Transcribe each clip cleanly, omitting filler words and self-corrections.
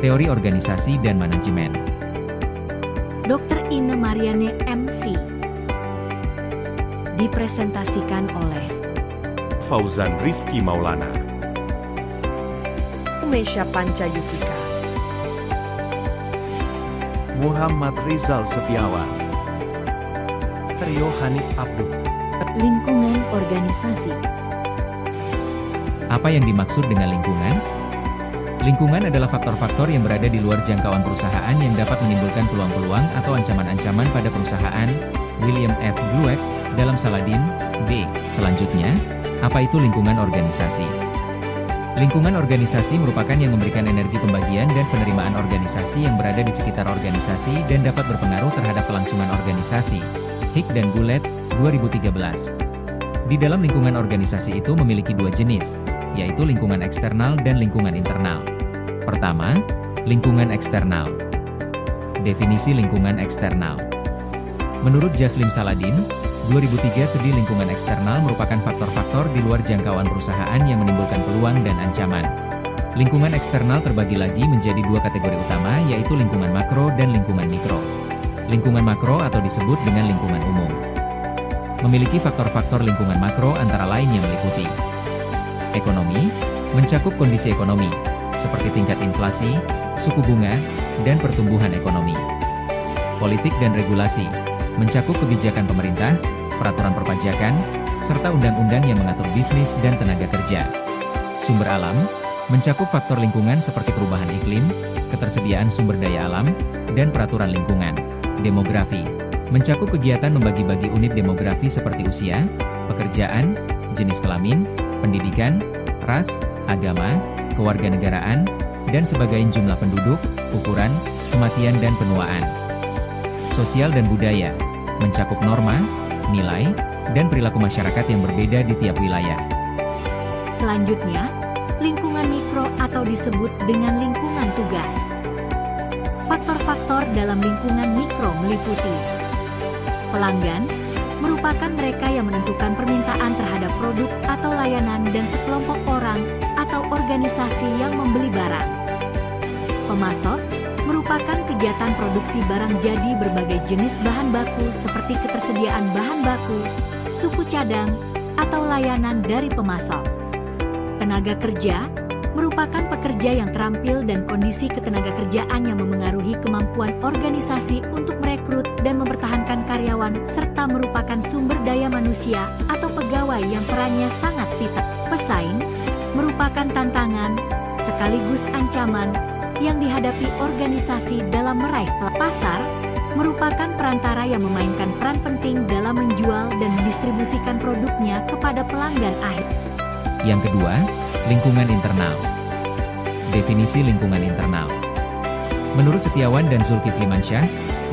Teori Organisasi dan Manajemen. Dr. Ine Mariane MC. Dipresentasikan oleh Fauzan Rifki Maulana, Umesha Pancayufika, Muhammad Rizal Setiawan, Trio Hanif Abdul. Lingkungan organisasi. Apa yang dimaksud dengan lingkungan? Lingkungan adalah faktor-faktor yang berada di luar jangkauan perusahaan yang dapat menimbulkan peluang-peluang atau ancaman-ancaman pada perusahaan. William F. Bluet, dalam Saladin, B. Selanjutnya, apa itu lingkungan organisasi? Lingkungan organisasi merupakan yang memberikan energi pembagian dan penerimaan organisasi yang berada di sekitar organisasi dan dapat berpengaruh terhadap kelangsungan organisasi. Hick dan Bluet, 2013. Di dalam lingkungan organisasi itu memiliki dua jenis, yaitu lingkungan eksternal dan lingkungan internal. Pertama, lingkungan eksternal. Definisi lingkungan eksternal. Menurut Jaslim Saladin, 2003, lingkungan eksternal merupakan faktor-faktor di luar jangkauan perusahaan yang menimbulkan peluang dan ancaman. Lingkungan eksternal terbagi lagi menjadi dua kategori utama, yaitu lingkungan makro dan lingkungan mikro. Lingkungan makro atau disebut dengan lingkungan umum memiliki faktor-faktor lingkungan makro antara lain yang meliputi ekonomi, mencakup kondisi ekonomi, seperti tingkat inflasi, suku bunga, dan pertumbuhan ekonomi. Politik dan regulasi, mencakup kebijakan pemerintah, peraturan perpajakan, serta undang-undang yang mengatur bisnis dan tenaga kerja. Sumber alam, mencakup faktor lingkungan seperti perubahan iklim, ketersediaan sumber daya alam, dan peraturan lingkungan. Demografi, mencakup kegiatan membagi-bagi unit demografi seperti usia, pekerjaan, jenis kelamin, pendidikan, ras, agama, kewarganegaraan, dan sebagian jumlah penduduk, ukuran, kematian dan penuaan. Sosial dan budaya, mencakup norma, nilai, dan perilaku masyarakat yang berbeda di tiap wilayah. Selanjutnya, lingkungan mikro atau disebut dengan lingkungan tugas. Faktor-faktor dalam lingkungan mikro meliputi pelanggan, merupakan mereka yang menentukan permintaan terhadap produk atau layanan dan sekelompok orang atau organisasi yang membeli barang. Pemasok, merupakan kegiatan produksi barang jadi berbagai jenis bahan baku seperti ketersediaan bahan baku, suku cadang, atau layanan dari pemasok. Tenaga kerja, merupakan pekerja yang terampil dan kondisi ketenagakerjaan yang memengaruhi kemampuan organisasi untuk merekrut dan mempertahankan karyawan serta merupakan sumber daya manusia atau pegawai yang perannya sangat vital. Pesaing, merupakan tantangan sekaligus ancaman yang dihadapi organisasi dalam meraih pasar, merupakan perantara yang memainkan peran penting dalam menjual dan mendistribusikan produknya kepada pelanggan akhir. Yang kedua, lingkungan internal. Definisi lingkungan internal. Menurut Setiawan dan Zulkifli Mansyah,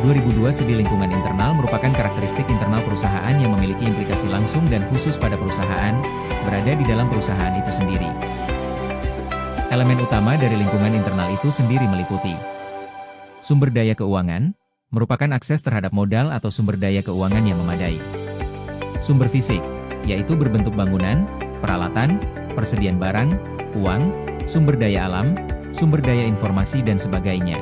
2002, lingkungan internal merupakan karakteristik internal perusahaan yang memiliki implikasi langsung dan khusus pada perusahaan, berada di dalam perusahaan itu sendiri. Elemen utama dari lingkungan internal itu sendiri meliputi sumber daya keuangan, merupakan akses terhadap modal atau sumber daya keuangan yang memadai. Sumber fisik, yaitu berbentuk bangunan, peralatan, persediaan barang, uang, sumber daya alam, sumber daya informasi dan sebagainya.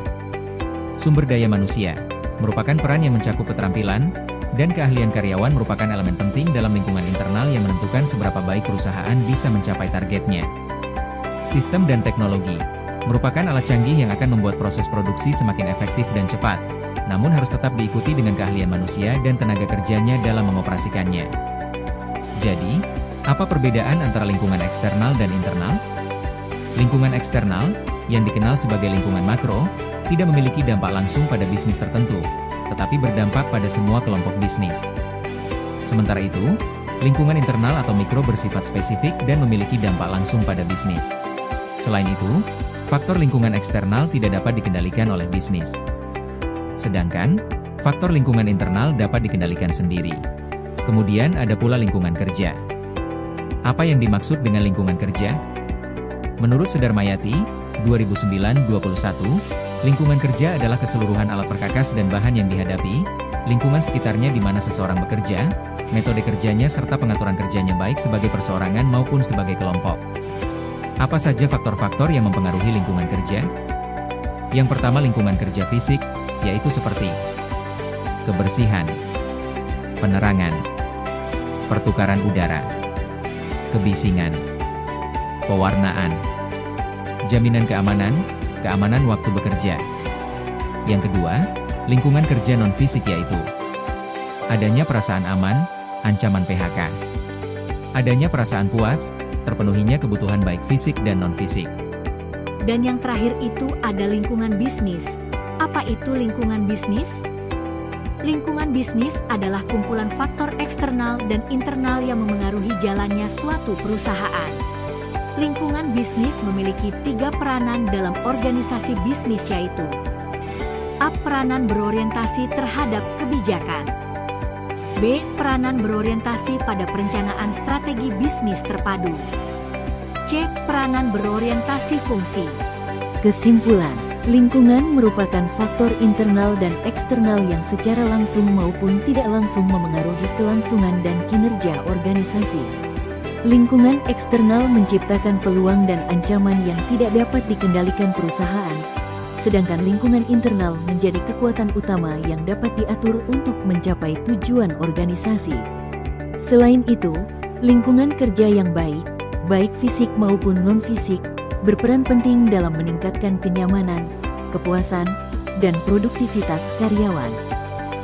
Sumber daya manusia, merupakan peran yang mencakup keterampilan, dan keahlian karyawan merupakan elemen penting dalam lingkungan internal yang menentukan seberapa baik perusahaan bisa mencapai targetnya. Sistem dan teknologi, merupakan alat canggih yang akan membuat proses produksi semakin efektif dan cepat, namun harus tetap diikuti dengan keahlian manusia dan tenaga kerjanya dalam mengoperasikannya. Jadi, apa perbedaan antara lingkungan eksternal dan internal? Lingkungan eksternal, yang dikenal sebagai lingkungan makro, tidak memiliki dampak langsung pada bisnis tertentu, tetapi berdampak pada semua kelompok bisnis. Sementara itu, lingkungan internal atau mikro bersifat spesifik dan memiliki dampak langsung pada bisnis. Selain itu, faktor lingkungan eksternal tidak dapat dikendalikan oleh bisnis. Sedangkan, faktor lingkungan internal dapat dikendalikan sendiri. Kemudian ada pula lingkungan kerja. Apa yang dimaksud dengan lingkungan kerja? Menurut Sedarmayati, 2009-21, lingkungan kerja adalah keseluruhan alat perkakas dan bahan yang dihadapi, lingkungan sekitarnya di mana seseorang bekerja, metode kerjanya serta pengaturan kerjanya baik sebagai perseorangan maupun sebagai kelompok. Apa saja faktor-faktor yang mempengaruhi lingkungan kerja? Yang pertama lingkungan kerja fisik, yaitu seperti kebersihan, penerangan, pertukaran udara, kebisingan, pewarnaan, jaminan keamanan, keamanan waktu bekerja. Yang kedua, lingkungan kerja non-fisik yaitu adanya perasaan aman, ancaman PHK. Adanya perasaan puas, terpenuhinya kebutuhan baik fisik dan non-fisik. Dan yang terakhir itu ada lingkungan bisnis. Apa itu lingkungan bisnis? Lingkungan bisnis adalah kumpulan faktor eksternal dan internal yang memengaruhi jalannya suatu perusahaan. Lingkungan bisnis memiliki 3 peranan dalam organisasi bisnis yaitu A. Peranan berorientasi terhadap kebijakan. B. Peranan berorientasi pada perencanaan strategi bisnis terpadu. C. Peranan berorientasi fungsi. Kesimpulan, lingkungan merupakan faktor internal dan eksternal yang secara langsung maupun tidak langsung memengaruhi kelangsungan dan kinerja organisasi. Lingkungan eksternal menciptakan peluang dan ancaman yang tidak dapat dikendalikan perusahaan, sedangkan lingkungan internal menjadi kekuatan utama yang dapat diatur untuk mencapai tujuan organisasi. Selain itu, lingkungan kerja yang baik fisik maupun non-fisik, berperan penting dalam meningkatkan kenyamanan, kepuasan, dan produktivitas karyawan.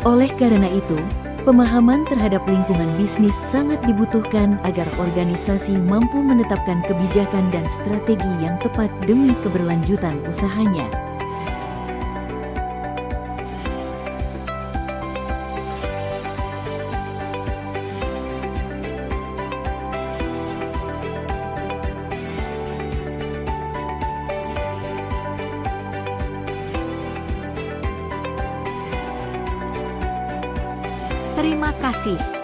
Oleh karena itu, pemahaman terhadap lingkungan bisnis sangat dibutuhkan agar organisasi mampu menetapkan kebijakan dan strategi yang tepat demi keberlanjutan usahanya. Terima kasih.